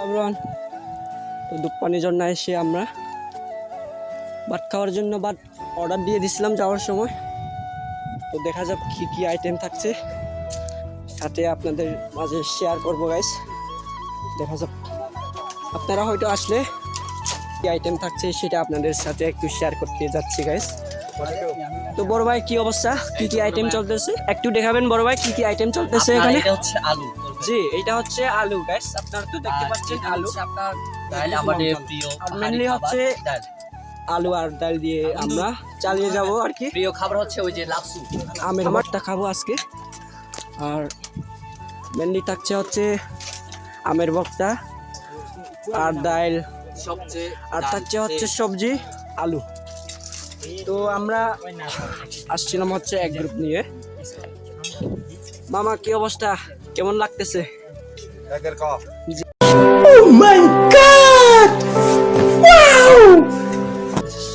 Everyone, তো দুপ্পানির জন্য এসে আমরা ভাত খাওয়ার জন্য অর্ডার দিয়ে দিছিলাম যাওয়ার সময়। তো দেখা যাক কী কী আইটেম থাকছে, সাথে আপনাদের মাঝে শেয়ার করবো গাইস। দেখা যাক, আপনারা হয়তো আসলে কী আইটেম থাকছে সেটা আপনাদের সাথে একটু শেয়ার করতে যাচ্ছি গাইস। তো বড় ভাই কি অবস্থা, কি কি আইটেম চলতেছে একটু দেখাবেন বড় ভাই, কি কি আইটেম চলতেছে এখানে? এটা হচ্ছে আলু। জি, এটা হচ্ছে আলু গাইস, আপনারা তো দেখতে পাচ্ছেন আলু। আপনার ডাল আমাদের প্রিয়, মেনলি হচ্ছে ডাল। আলু আর ডাল দিয়ে আমরা চালিয়ে যাব আর কি। প্রিয় খাবার হচ্ছে ওই যে লাপসু, আমের ভর্তা খাবো আজকে। আর মেনলি থাকছে হচ্ছে আমের ভর্তা আর ডাল, সবচেয়ে আর থাকছে হচ্ছে সবজি আলু। তো আমরা আসছিলাম হচ্ছে এক গ্রুপ নিয়ে। মামা কি অবস্থা, কেমন লাগতেছে?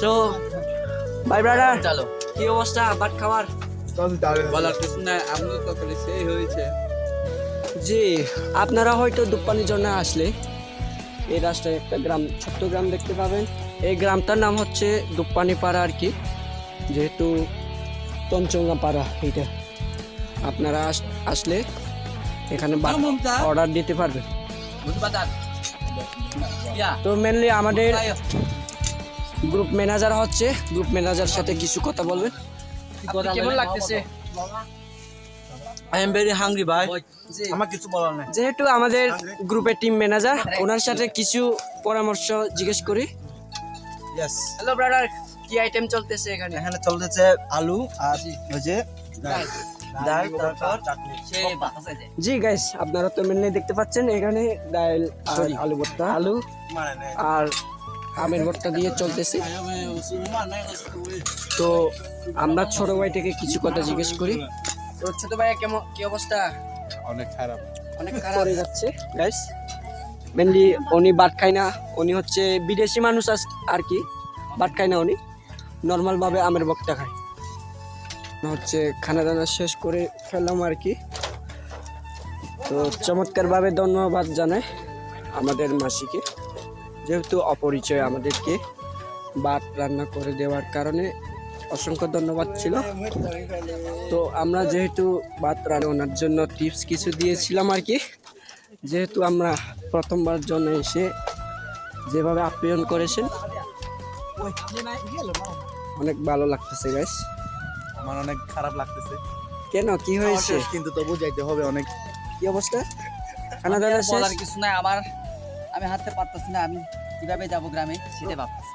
সো ভাই ব্রাদার, চলো। কি অবস্থা ভাত খাওয়ার? বলার কিছু না, আমি তো করে সেই হয়েছে। জি, আপনারা হয়তো দুপ্পানির জন্য আসলে এই রাস্তায় একটা গ্রাম, ছোট্ট গ্রাম দেখতে পাবেন। এই গ্রামটার নাম হচ্ছে দুপ্পানি পাড়া আর কি, যেহেতু তঞ্চঙ্গা পাড়া। এইটা আপনারা আসলে এখানে অর্ডার দিতে পারবেন। তো মেনলি আমাদের গ্রুপ ম্যানেজার হচ্ছে, গ্রুপ ম্যানেজার সাথে কিছু কথা বলবেন। কেমন লাগতেছে? আই এম ভেরি হাংরি ভাই, আমার কিছু বলার নাই। যেহেতু আমাদের গ্রুপের টিম ম্যানেজার, ওনার সাথে কিছু পরামর্শ জিজ্ঞেস করি। ইয়েস, হ্যালো ব্রাদার, কি আইটেম চলতেছে এখানে? এখানে চলতেছে আলু আর ওই যে ডাল, তারপর জি গাইস, আপনারা তো মেনলি দেখতে পাচ্ছেন এখানে ডাল আর আলু ভর্তা, আলু আর আমের ভর্তা দিয়ে চলতেছে। তো আমরা ছোট ভাই থেকে কিছু কথা জিজ্ঞেস করি। তো ছোট ভাই কেমন, কি অবস্থা? অনেক খারাপ। অনেক খারাপ হয়ে যাচ্ছে গাইস। মেনলি উনি ভাত খায় না, উনি হচ্ছে বিদেশি মানুষ আর কি, ভাত খায় না, উনি নর্মাল ভাবে আমের ভর্তা খায়। হচ্ছে খানা দানা শেষ করে ফেললাম আর কি। তো চমৎকার ভাবে ধন্যবাদ জানাই আমাদের মাসিকে, যেহেতু অপরিচয় আমাদেরকে ভাত রান্না করে দেওয়ার কারণে অসংখ্য ধন্যবাদ ছিল। তো আমরা যেহেতু ভাত রান্না ওনার জন্য টিপস কিছু দিয়েছিলাম আর কি, যেহেতু আমরা প্রথমবার জন্য এসে যেভাবে আপ্যায়ন করেছেন অনেক ভালো লাগতেছে গাইস। আমার অনেক খারাপ লাগতেছে। কেন, কি হয়েছে? কিন্তু তো বুঝাইতে হবে অনেক। কি অবস্থা? খানা দানা শেষ? বলার কিছু নাই আমার, আমি হাঁটতে পারতেছি না, আমি কিভাবে যাবো গ্রামে সেটা ভাবতেছি।